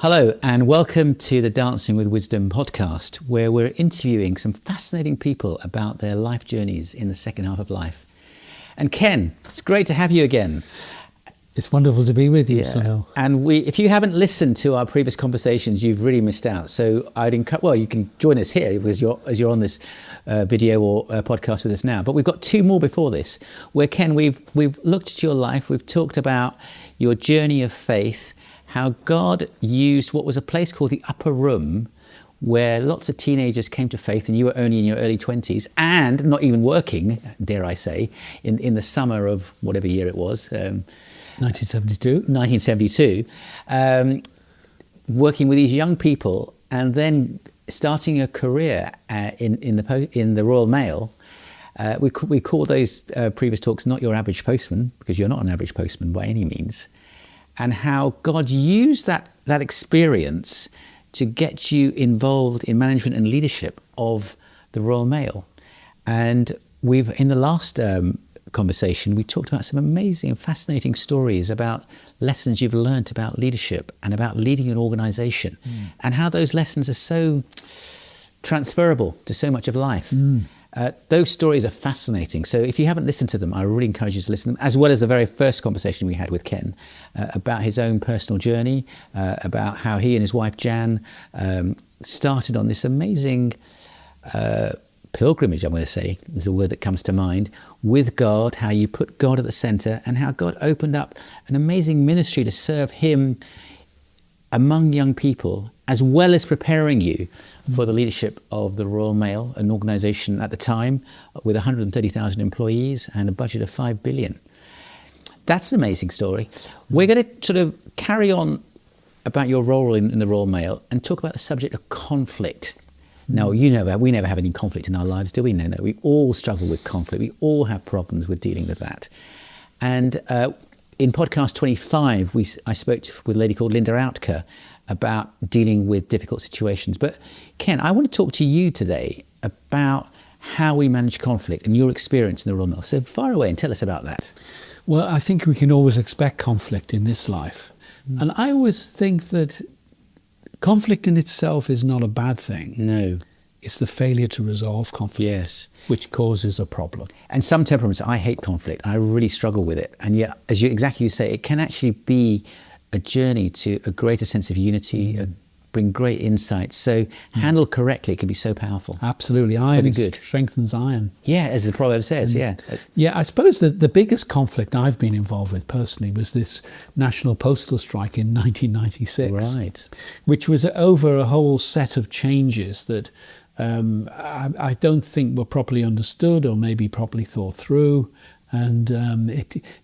Hello and welcome to the Dancing with Wisdom podcast, where we're interviewing some fascinating people about their life journeys in the second half of life. And Ken, it's great to have you again. It's wonderful to be with you, Sunil. And if you haven't listened to our previous conversations, you've really missed out. So I'd encourage, well, you can join us here because you're on this video or podcast with us now. But we've got two more before this, where Ken, we've looked at your life, we've talked about your journey of faith, how God used what was a place called the Upper Room, where lots of teenagers came to faith, and you were only in your early 20s and not even working, dare I say, in the summer of whatever year it was. 1972, working with these young people, and then starting a career in the Royal Mail. We call those previous talks "Not Your Average Postman," because you're not an average postman by any means, and how God used that experience to get you involved in management and leadership of the Royal Mail. And in the last conversation, we talked about some amazing and fascinating stories about lessons you've learned about leadership and about leading an organization, and how those lessons are so transferable to so much of life. Those stories are fascinating. So if you haven't listened to them, I really encourage you to listen to them, as well as the very first conversation we had with Ken about his own personal journey, about how he and his wife Jan started on this amazing pilgrimage, I'm going to say, is the word that comes to mind, with God, how you put God at the center, and how God opened up an amazing ministry to serve him among young people, as well as preparing you for the leadership of the Royal Mail, an organisation at the time with 130,000 employees and a budget of 5 billion. That's an amazing story. We're going to sort of carry on about your role in the Royal Mail and talk about the subject of conflict. Now, we never have any conflict in our lives, do we? No. We all struggle with conflict. We all have problems with dealing with that. And in podcast 25, I spoke with a lady called Linda Outker about dealing with difficult situations. But Ken, I want to talk to you today about how we manage conflict and your experience in the Royal Mail. So far away and tell us about that. Well, I think we can always expect conflict in this life. And I always think that conflict in itself is not a bad thing. No. It's the failure to resolve conflict, yes, which causes a problem. And some temperaments, I hate conflict. I really struggle with it. And yet, as you say, it can actually be a journey to a greater sense of unity, bring great insights. So handled correctly, it can be so powerful. Absolutely. Iron strengthens iron. Yeah, as the proverb says, yeah. Yeah, I suppose that the biggest conflict I've been involved with personally was this national postal strike in 1996. Right. Which was over a whole set of changes that I don't think were properly understood or maybe properly thought through. And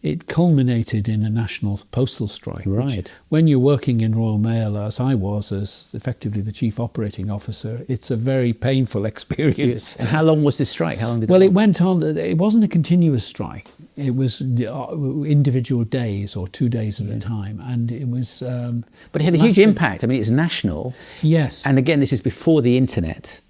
it culminated in a national postal strike. Right. When you're working in Royal Mail, as I was, as effectively the chief operating officer, it's a very painful experience. And how long was this strike? How long did it went on. It wasn't a continuous strike. It was individual days or 2 days at a time. And it was but it had a huge impact. I mean, it's national. Yes. And again, this is before the internet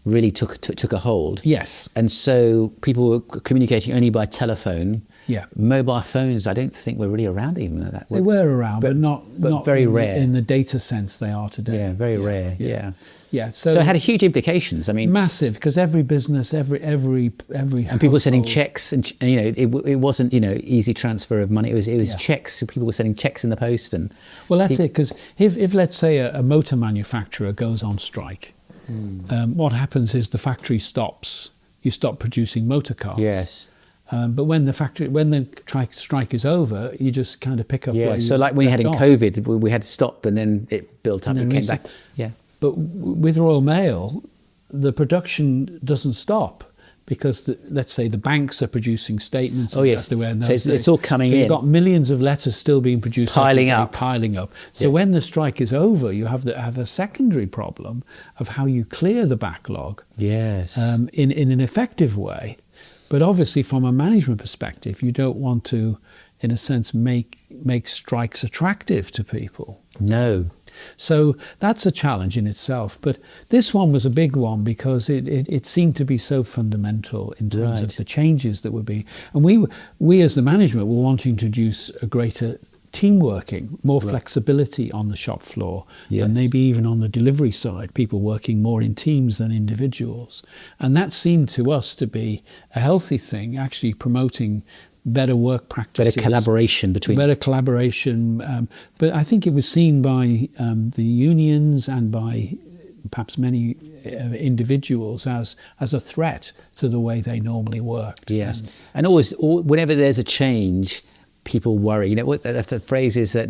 really took a hold. Yes. And so people were communicating only by telephone. Yeah. Mobile phones, I don't think were really around even at that. They were around, but not very rare. In the data sense they are today. Yeah, very rare. Yeah. Yeah. So it had huge implications. I mean, massive, because every business, every and people were sending checks, and it wasn't easy transfer of money. It was checks. So people were sending checks in the post, and that's it. Because if let's say a motor manufacturer goes on strike. What happens is the factory stops. You stop producing motor cars. Yes. But when the strike is over, you just kind of pick up. Yeah. So like when you had in COVID, we had to stop, and then it built up and came back. Yeah. But with Royal Mail, the production doesn't stop. Because let's say the banks are producing statements. Oh yes, so it's all coming in. So you've got millions of letters still being produced, piling up. So when the strike is over, you have a secondary problem of how you clear the backlog. Yes. In an effective way, but obviously from a management perspective, you don't want to, in a sense, make strikes attractive to people. No. So that's a challenge in itself. But this one was a big one because it seemed to be so fundamental in terms of the changes that would be. And we as the management were wanting to introduce a greater team working, more flexibility on the shop floor, and maybe even on the delivery side, people working more in teams than individuals. And that seemed to us to be a healthy thing, actually promoting better work practices. Better collaboration between... Better collaboration. But I think it was seen by the unions and by perhaps many individuals as a threat to the way they normally worked. Yes. And always, whenever there's a change, people worry. You know, what the phrase is that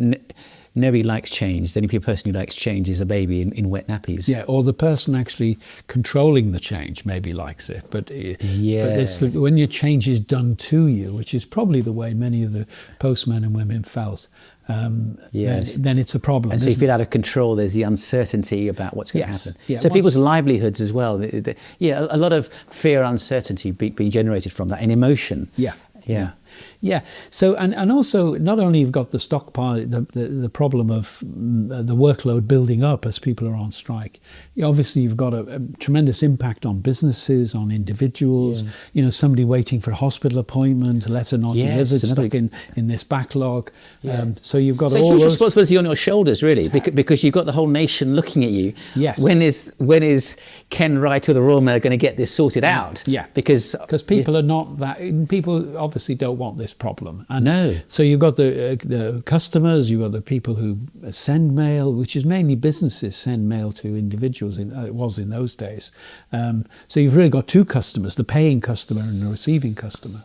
nobody likes change. The only person who likes change is a baby in wet nappies. Yeah, or the person actually controlling the change maybe likes it. But it's when your change is done to you, which is probably the way many of the postmen and women felt, then it's a problem. And so you feel out of control. There's the uncertainty about what's going to happen. Yeah, so people's livelihoods as well. A lot of fear, uncertainty being generated from that, and emotion. Yeah. So and also not only you've got the stockpile, the problem of the workload building up as people are on strike. Obviously, you've got a tremendous impact on businesses, on individuals. Yeah. You know, somebody waiting for a hospital appointment, a letter not delivered, stuck in this backlog. Yeah. So you've got all huge those responsibility on your shoulders, really, because you've got the whole nation looking at you. Yes. When is Ken Wright or the Royal Mail going to get this sorted out? Yeah. Because people are not that. People obviously don't want this problem. And no. So you've got the customers, you've got the people who send mail, which is mainly businesses send mail to individuals. It was in those days. So you've really got two customers: the paying customer and the receiving customer.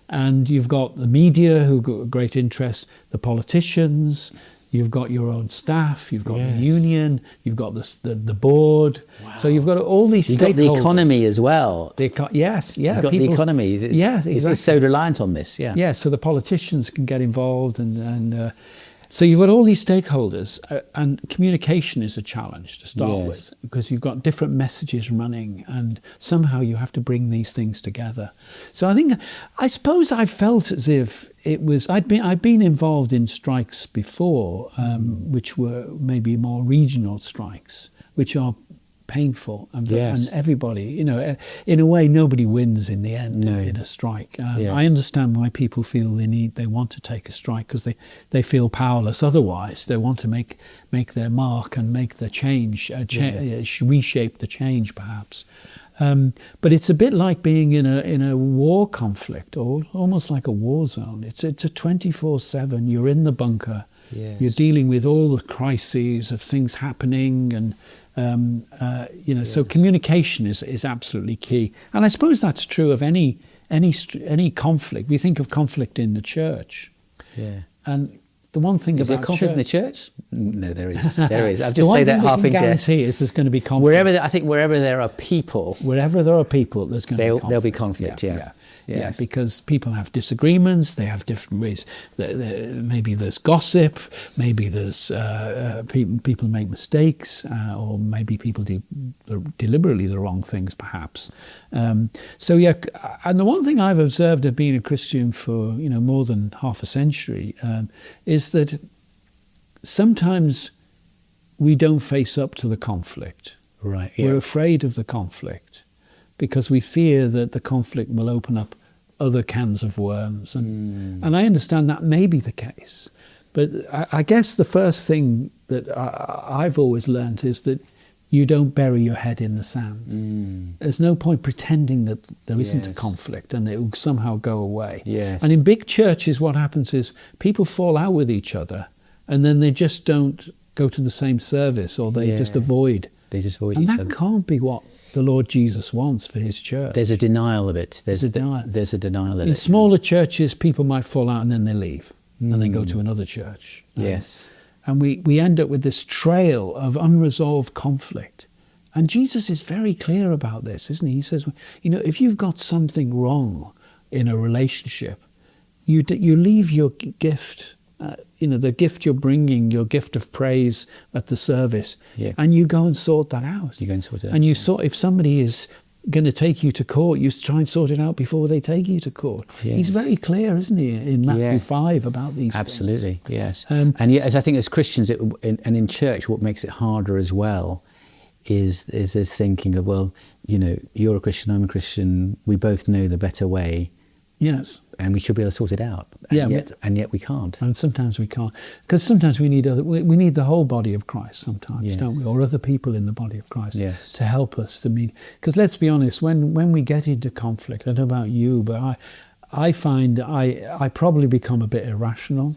And you've got the media who've got great interest, the politicians. You've got your own staff, you've got the union, you've got the board. Wow. So you've got all these stakeholders. You've got the economy as well. You've got the economy. It's so reliant on this. Yeah, so the politicians can get involved and so you've got all these stakeholders and communication is a challenge to start with because you've got different messages running and somehow you have to bring these things together. So I suppose I felt as if it was, I'd been involved in strikes before, which were maybe more regional strikes, which are painful and everybody, you know, in a way nobody wins in the end in a strike. I understand why people feel they want to take a strike because they feel powerless otherwise. They want to make their mark and make the change, reshape the change perhaps. But it's a bit like being in a war conflict, or almost like a war zone. It's a 24/7. You're in the bunker. Yes. You're dealing with all the crises of things happening, and so communication is absolutely key. And I suppose that's true of any conflict. We think of conflict in the church, and the one thing is about there conflict in the church? No, there is. There is. I've just say that half in jest. Guarantee is there's going to be conflict. Wherever there are people, there's going to be conflict. There'll be conflict. Yeah, because people have disagreements, they have different ways. Maybe there's gossip, maybe there's people make mistakes, or maybe people do deliberately the wrong things, perhaps. And the one thing I've observed of being a Christian for more than half a century is that sometimes we don't face up to the conflict. Right. We're afraid of the conflict because we fear that the conflict will open up other cans of worms. And I understand that may be the case. But I guess the first thing that I've always learned is that you don't bury your head in the sand. There's no point pretending that there isn't a conflict and it will somehow go away. Yes. And in big churches, what happens is people fall out with each other and then they just don't go to the same service, or they just avoid. They just avoid each other. And that can't be what the Lord Jesus wants for his church. There's a denial of it. There's a denial of it. In smaller churches, people might fall out and then they leave and then go to another church. Yes. And we end up with this trail of unresolved conflict. And Jesus is very clear about this, isn't he? He says, if you've got something wrong in a relationship, you leave your gift, the gift you're bringing, your gift of praise at the service, and you go and sort that out. You go and sort it out. And if somebody is going to take you to court, you try and sort it out before they take you to court. Yes. He's very clear, isn't he, in Matthew 5 about these things. Absolutely, yes. And yet, as I think as Christians, and in church, what makes it harder as well is this thinking of, you're a Christian, I'm a Christian, we both know the better way. Yes. And we should be able to sort it out. And yet we can't. And sometimes we can't, because sometimes we need we need the whole body of Christ sometimes, Yes. don't we? Or other people in the body of Christ Yes. to help us to meet. Because let's be honest, when we get into conflict, I don't know about you, but I find I probably become a bit irrational.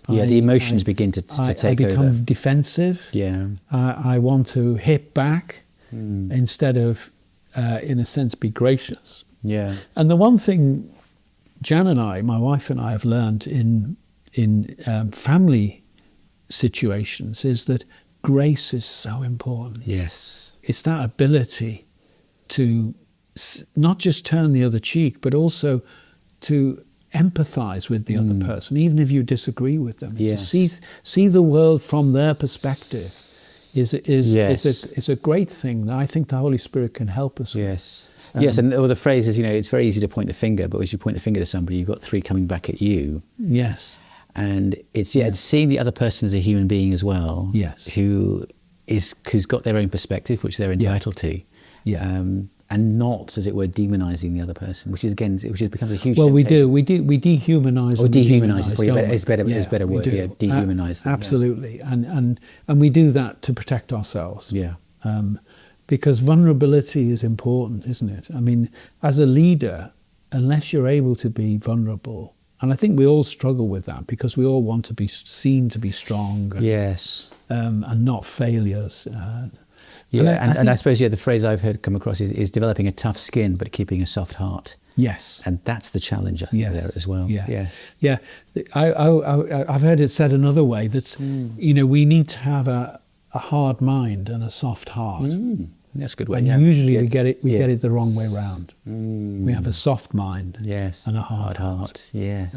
Yeah, the emotions begin to take I become over. defensive. Yeah. I want to hit back instead of, in a sense, be gracious. Yeah. And the one thing Jan and I, my wife and I, have learned in family situations is that grace is so important. Yes. It's that ability to not just turn the other cheek, but also to empathise with the other person, even if you disagree with them. Yes. To see the world from their perspective is a great thing that I think the Holy Spirit can help us with. Yes. Yes, and the phrase is, it's very easy to point the finger, but as you point the finger to somebody, you've got three coming back at you. Yes. And it's seeing the other person as a human being as well. Yes. Who's got their own perspective, which they're entitled to. Yeah. And not, as it were, demonising the other person, which becomes a huge Well, temptation. we dehumanise. Or dehumanise is don't we? it's better word. Yeah, dehumanise them. Absolutely, and we do that to protect ourselves. Yeah. Because vulnerability is important, isn't it? I mean, as a leader, unless you're able to be vulnerable, and I think we all struggle with that because we all want to be seen to be strong. And, Yes. And not failures. And I suppose the phrase I've heard come across is developing a tough skin but keeping a soft heart. Yes. And that's the challenge, I think, there as well. Yeah. Yes. Yeah. I've heard it said another way that's, we need to have a hard mind and a soft heart. That's a good way. And Yeah. usually we get it the wrong way round. We have a soft mind and a hard heart. Yes.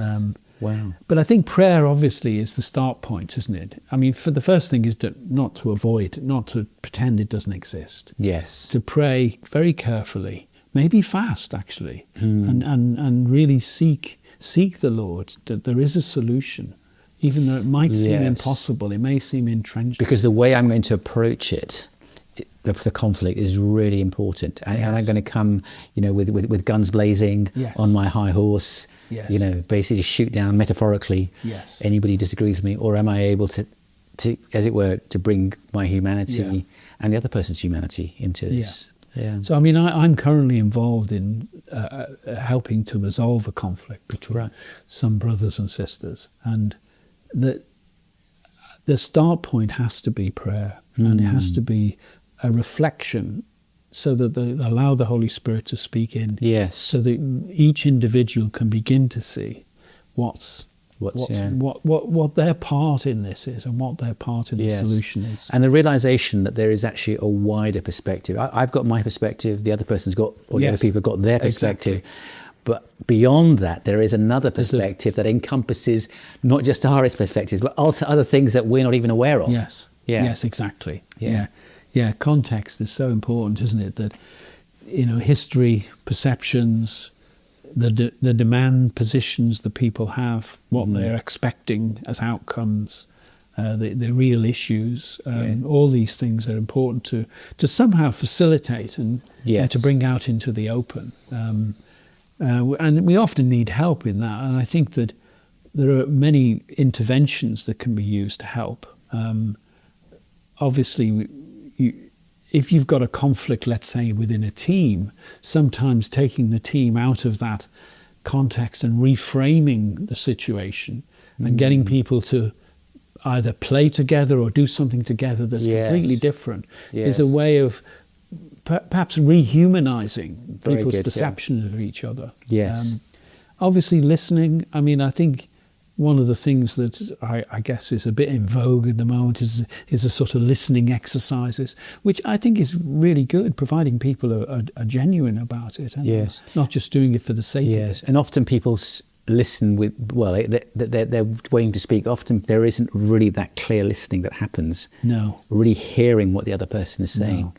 Wow. But I think prayer obviously is the start point, isn't it? I mean, for the first thing is not to pretend it doesn't exist. Yes. To pray very carefully, maybe fast actually, and really seek the Lord, that there is a solution. Even though it might seem impossible, it may seem entrenched. Because the way I'm going to approach it, the conflict is really important. And I'm going to come, with guns blazing on my high horse, basically shoot down metaphorically anybody who disagrees with me, or am I able to, as it were, to bring my humanity and the other person's humanity into this? Yeah. So, I mean, I'm currently involved in helping to resolve a conflict between some brothers and sisters, and the start point has to be prayer, and it has to be a reflection, so that they allow the Holy Spirit to speak in. Yes. So that each individual can begin to see what their part in this is, and what their part in the solution is. And the realization that there is actually a wider perspective. I've got my perspective, the other person's got, or the other people have got their perspective. Exactly. But beyond that, there is another perspective that encompasses not just our perspectives, but also other things that we're not even aware of. Yes. Yeah. Yes, exactly. Yeah. Context is so important, isn't it? That, history, perceptions, the demand positions that people have, what they're expecting as outcomes, the real issues, all these things are important to somehow facilitate and to bring out into the open. And we often need help in that. And I think that there are many interventions that can be used to help. Obviously, if you've got a conflict, let's say, within a team, sometimes taking the team out of that context and reframing the situation and getting people to either play together or do something together that's completely different is a way of perhaps rehumanizing people's perception of each other. Yes. Obviously, listening, I mean, I think one of the things that I guess is a bit in vogue at the moment is a sort of listening exercises, which I think is really good, providing people are genuine about it. And not just doing it for the sake of it. And often people listen with, they're waiting to speak. Often there isn't really that clear listening that happens. No. Really hearing what the other person is saying.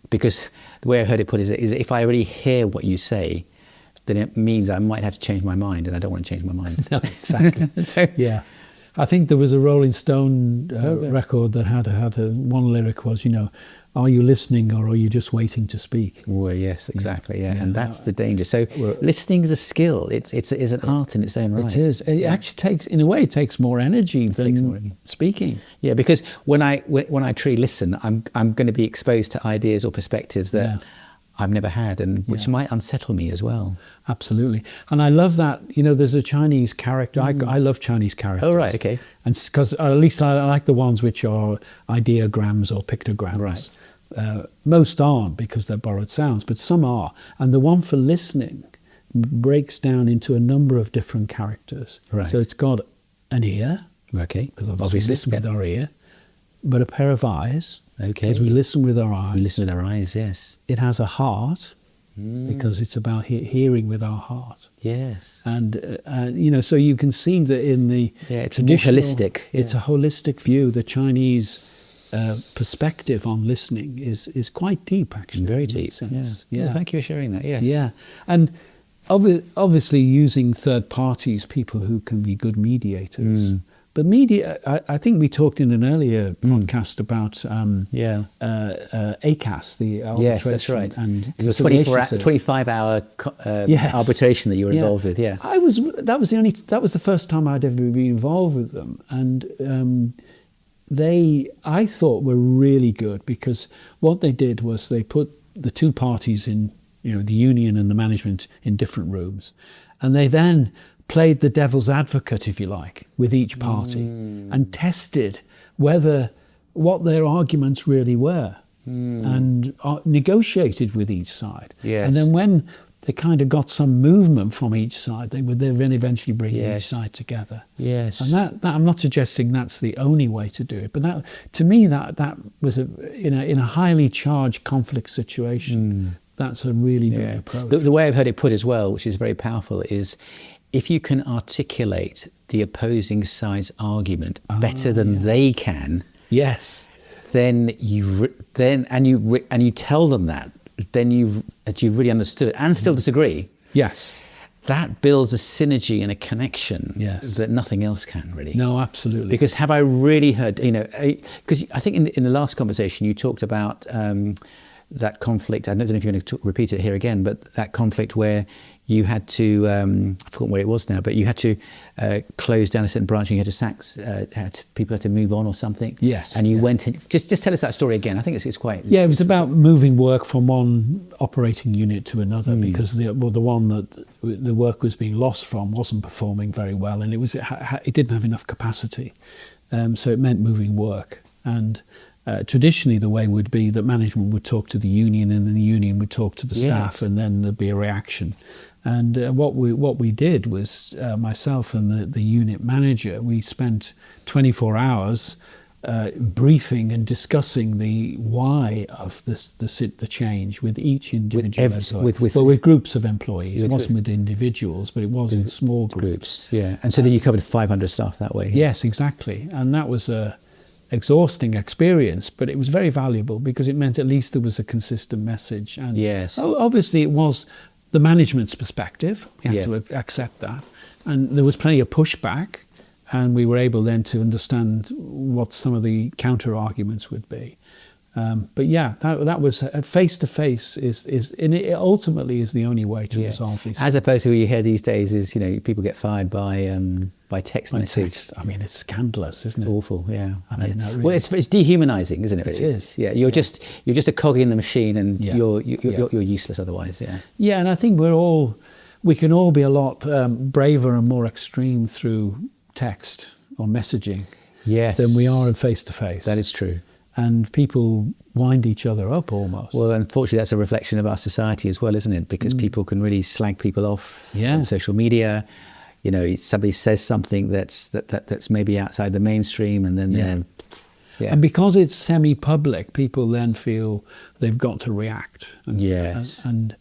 Because the way I heard it put is if I already hear what you say, then it means I might have to change my mind, and I don't want to change my mind. No, exactly. I think there was a Rolling Stone record that had one lyric was, are you listening or are you just waiting to speak? Well, yes, exactly. Yeah, and that's the danger. So listening is a skill. It's an art in its own right. It is. It actually takes, in a way, it takes more energy than speaking. Yeah, because when I truly listen, I'm going to be exposed to ideas or perspectives that I've never had, and which might unsettle me as well. Absolutely. And I love that, there's a Chinese character. I love Chinese characters. Oh, right, okay. And because at least I like the ones which are ideograms or pictograms. Right. Most aren't because they're borrowed sounds, but some are. And the one for listening breaks down into a number of different characters. Right. So it's got an ear. Okay. Because obviously listen with our ear. But a pair of eyes. Okay. Because we listen with our eyes. We listen with our eyes, yes. It has a heart. Because it's about hearing with our heart. Yes. And, so you can see that in the it's more holistic. Yeah. It's a holistic view. The Chinese perspective on listening is quite deep, actually. Very deep. Yeah. Well, thank you for sharing that. Yes. Yeah. And obviously using third parties, people who can be good mediators. But I think we talked in an earlier podcast about ACAS, the arbitration. Yes, that's right. And it was a 25-hour arbitration that you were involved with. Yeah, that was the first time I'd ever been involved with them, and I thought were really good because what they did was they put the two parties in, the union and the management in different rooms, and they then played the devil's advocate, if you like, with each party and tested what their arguments really were and negotiated with each side. Yes. And then when they kind of got some movement from each side, they would then eventually bring each side together. Yes. And that I'm not suggesting that's the only way to do it, but that, to me, that was in a highly charged conflict situation. That's a really good approach. The way I've heard it put as well, which is very powerful, is if you can articulate the opposing side's argument better than they can, then you tell them that you've really understood and still disagree. Yes, that builds a synergy and a connection that nothing else can really. No, absolutely. Because have I really heard? Because I think in the last conversation you talked about that conflict. I don't know if you're going to repeat it here again, but that conflict where you had to, I've forgotten where it was now, but you had to close down a certain branch and you had to sack, people had to move on or something. Yes. And you went in, just tell us that story again. I think it's quite... Yeah, it was about moving work from one operating unit to another because the one that the work was being lost from wasn't performing very well, and it didn't have enough capacity. So it meant moving work. And traditionally the way would be that management would talk to the union and then the union would talk to the staff and then there'd be a reaction. And what we did was myself and the unit manager, we spent 24 hours briefing and discussing the why of the change with each individual with groups of employees. It wasn't with individuals, but it was in small groups. Yeah, and so then you covered 500 staff that way. Yes, exactly. And that was a exhausting experience, but it was very valuable because it meant at least there was a consistent message. And obviously it was the management's perspective. We had to accept that. And there was plenty of pushback, and we were able then to understand what some of the counter arguments would be. But that was face-to-face it ultimately is the only way to resolve these As opposed to what you hear these days is, people get fired by text message. I mean, it's scandalous, isn't it? It's awful, yeah. I mean, really. Well, it's dehumanising, isn't it? It is. Yeah, you're just a cog in the machine, and you're useless otherwise. Yeah. Yeah, and I think we can all be a lot braver and more extreme through text or messaging than we are in face-to-face. That is true. And people wind each other up almost. Well, unfortunately, that's a reflection of our society as well, isn't it? Because people can really slag people off on social media. Somebody says something that's maybe outside the mainstream, and then and because it's semi-public, people then feel they've got to react. And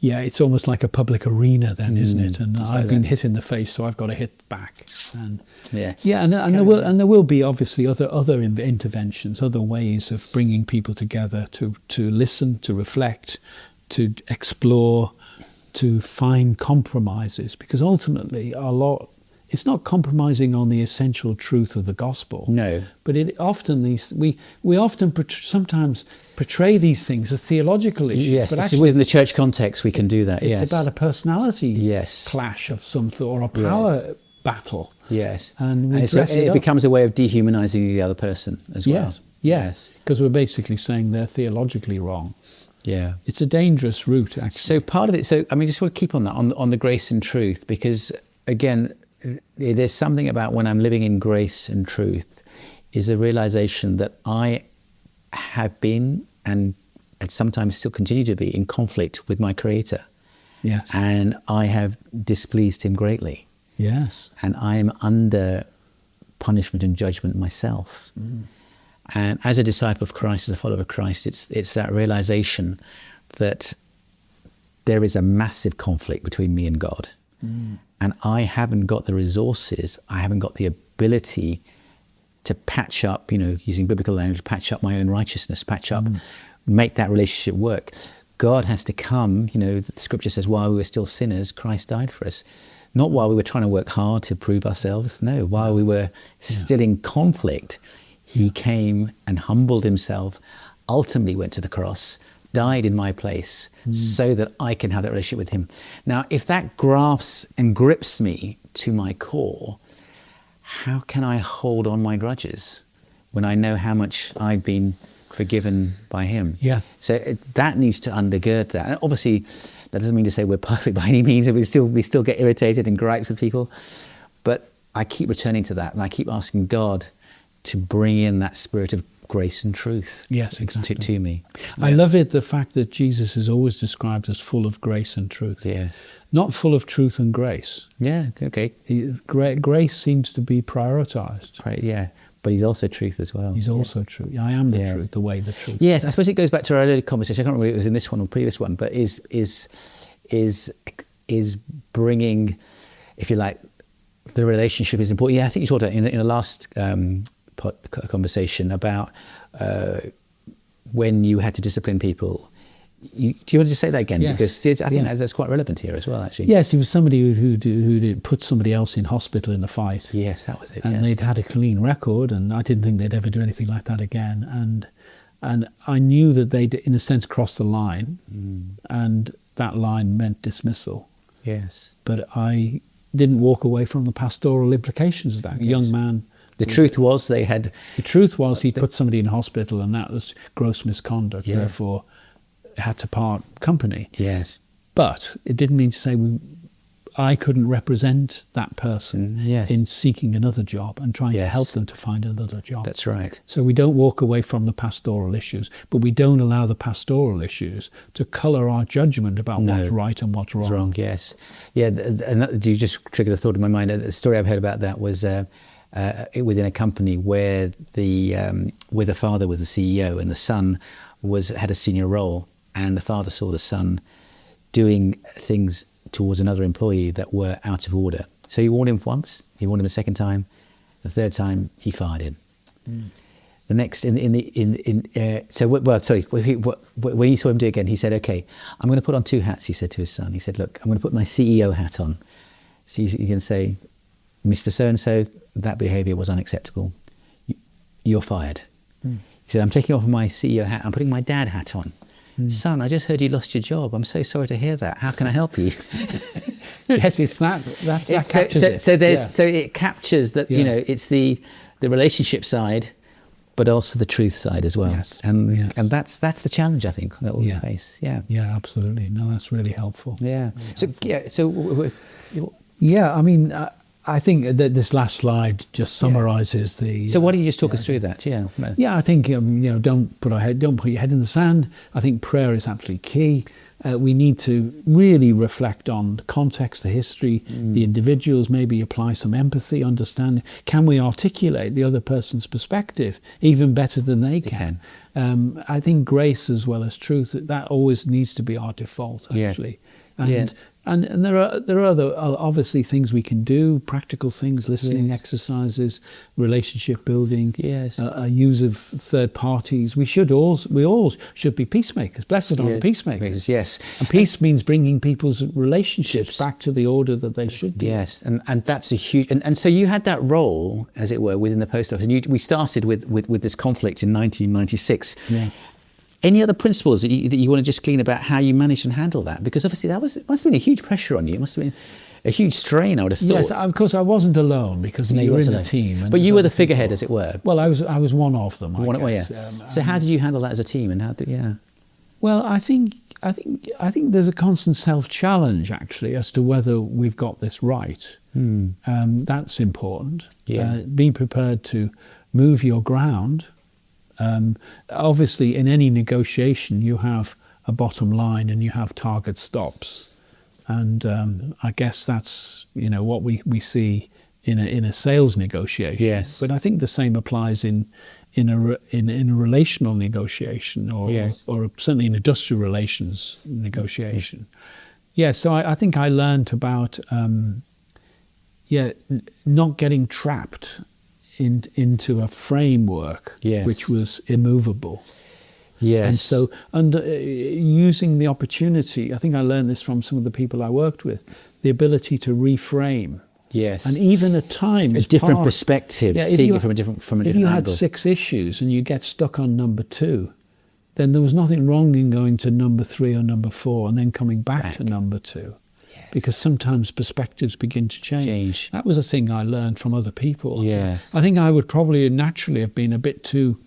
it's almost like a public arena then, isn't it? And I've been hit in the face, so I've got to hit back. And there will be obviously other interventions, other ways of bringing people together to listen, to reflect, to explore, to find compromises, because ultimately a lot it's not compromising on the essential truth of the gospel. No. But it often we often sometimes portray these things as theological issues. Yes, but actually, within the church context, we can do that. It's Yes. about a personality Yes. clash of some sort, or a power battle. Yes. And we And dress it it up. becomes a way of dehumanizing the other person as well. Yes, yes, because we're basically saying they're theologically wrong. Yeah. It's a dangerous route, actually. So part of it, just want to keep on that, on the grace and truth, because again, there's something about when I'm living in grace and truth is a realization that I have been and sometimes still continue to be in conflict with my Creator. Yes. And I have displeased Him greatly. Yes. And I am under punishment and judgment myself. Mm. And as a disciple of Christ, as a follower of Christ, it's that realization that there is a massive conflict between me and God. Mm. And I haven't got the resources, I haven't got the ability to patch up, using biblical language, patch up my own righteousness, make that relationship work. God has to come, the scripture says, while we were still sinners, Christ died for us. Not while we were trying to work hard to prove ourselves. No, while we were still in conflict, He came and humbled Himself, ultimately went to the cross, died in my place so that I can have that relationship with Him. Now, if that grasps and grips me to my core, how can I hold on my grudges when I know how much I've been forgiven by Him? Yeah. So that needs to undergird that. And obviously, that doesn't mean to say we're perfect by any means, and we still get irritated and gripes with people. But I keep returning to that, and I keep asking God to bring in that spirit of grace and truth. Yes, exactly. To me. I love it, the fact that Jesus is always described as full of grace and truth. Yes. Not full of truth and grace. Yeah, okay. Grace seems to be prioritized. Right, yeah. But He's also truth as well. He's also truth. I am the truth, the way, the truth. Yes, I suppose it goes back to our earlier conversation. I can't remember whether it was in this one or previous one, but is bringing, if you like, the relationship is important. Yeah, I think you talked about in the last conversation about when you had to discipline people. Do you want to say that again? Yes. Because I think that's quite relevant here as well, actually. Yes, he was somebody who put somebody else in hospital in a fight. Yes, that was it. And they'd had a clean record, and I didn't think they'd ever do anything like that again. And I knew that they'd, in a sense, crossed the line, and that line meant dismissal. Yes. But I didn't walk away from the pastoral implications of that. Yes. Young man. The truth was he'd put somebody in hospital, and that was gross misconduct. Yeah. Therefore, had to part company. Yes. But it didn't mean to say I couldn't represent that person in seeking another job and trying to help them to find another job. That's right. So we don't walk away from the pastoral issues, but we don't allow the pastoral issues to colour our judgment about what's right and what's wrong. What's wrong, yes. Yeah, and you just triggered a thought in my mind. The story I've heard about that was within a company where the father was the CEO and the son had a senior role, and the father saw the son doing things towards another employee that were out of order. So he warned him once, he warned him a second time, the third time he fired him. The next, when he saw him do it again, he said, "Okay, I'm going to put on two hats," he said to his son. He said, "Look, I'm going to put my CEO hat on." So you can say, "Mr. So-and-so, that behaviour was unacceptable. You're fired." He said, "I'm taking off my CEO hat, I'm putting my dad hat on. Son, I just heard you lost your job. I'm so sorry to hear that. How can I help you?" Yes, it's that captures it. So it captures that, it's the relationship side, but also the truth side as well. Yes. And that's the challenge, I think, that we'll face. Yeah. Yeah, absolutely. No, that's really helpful. Yeah. I mean, I think that this last slide just summarises the. So why don't you just talk us through that? Yeah. Yeah, I think don't put your head in the sand. I think prayer is absolutely key. We need to really reflect on the context, the history, the individuals. Maybe apply some empathy, understand. Can we articulate the other person's perspective even better than they can? I think grace as well as truth, that always needs to be our default, actually. And And there are other obviously things we can do, practical things, listening exercises, relationship building, use of third parties. We all should be peacemakers. Blessed are the peacemakers. Yes. And peace means bringing people's relationships back to the order that they should be. Yes, and that's a huge. And so you had that role, as it were, within the post office. And we started with this conflict in 1996. Yeah. Any other principles that you want to just glean about how you managed and handle that? Because obviously it must have been a huge pressure on you. It must have been a huge strain, I would have thought. Yes, of course I wasn't alone, because you were in a team. But you were the figurehead, as it were. Well, I was one of them, I guess. So how did you handle that as a team? And Well, I think there's a constant self-challenge, actually, as to whether we've got this right. That's important. Being prepared to move your ground. Obviously, in any negotiation, you have a bottom line and you have target stops, and I guess that's what we see in a sales negotiation. Yes. But I think the same applies in a relational negotiation, or certainly in industrial relations negotiation. So I think I learned about not getting trapped into a framework which was immovable. Yes. And so using the opportunity, I think I learned this from some of the people I worked with, the ability to reframe. Yes. And even at times, different perspectives, seeing it from a different If you had 6 issues and you get stuck on number 2, then there was nothing wrong in going to number 3 or number 4 and then coming back to number 2. Because sometimes perspectives begin to change. That was a thing I learned from other people. Yes. I think I would probably naturally have been a bit too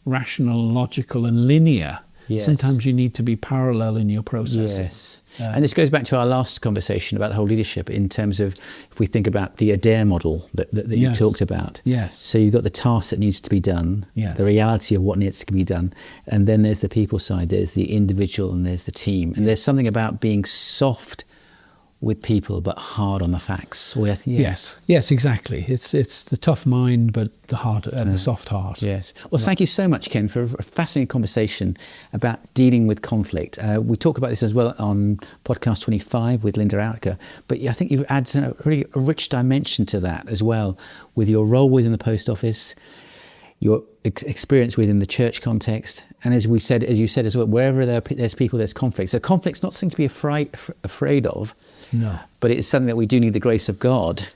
rational, logical and linear. Yes. Sometimes you need to be parallel in your processing. Yes. And this goes back to our last conversation about the whole leadership, in terms of if we think about the Adair model that you talked about. Yes. So you've got the task that needs to be done, the reality of what needs to be done, and then there's the people side, there's the individual and there's the team. And there's something about being soft with people but hard on the facts. Yes, exactly. It's the tough mind but the hard, the soft heart. Yes. Well, thank you so much, Ken, for a fascinating conversation about dealing with conflict. We talk about this as well on podcast 25 with Linda Outker, but I think you've added a really rich dimension to that as well, with your role within the post office, your experience within the church context, and as you said as well, wherever there's people, there's conflict. So conflict's not something to be afraid of. No. But it's something that we do need the grace of God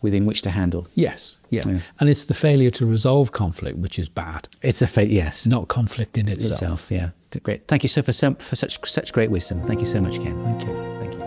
within which to handle. Yes, and it's the failure to resolve conflict which is bad. It's a yes, not conflict in itself. Great. Thank you so for such great wisdom. Thank you so much, Ken. Thank you.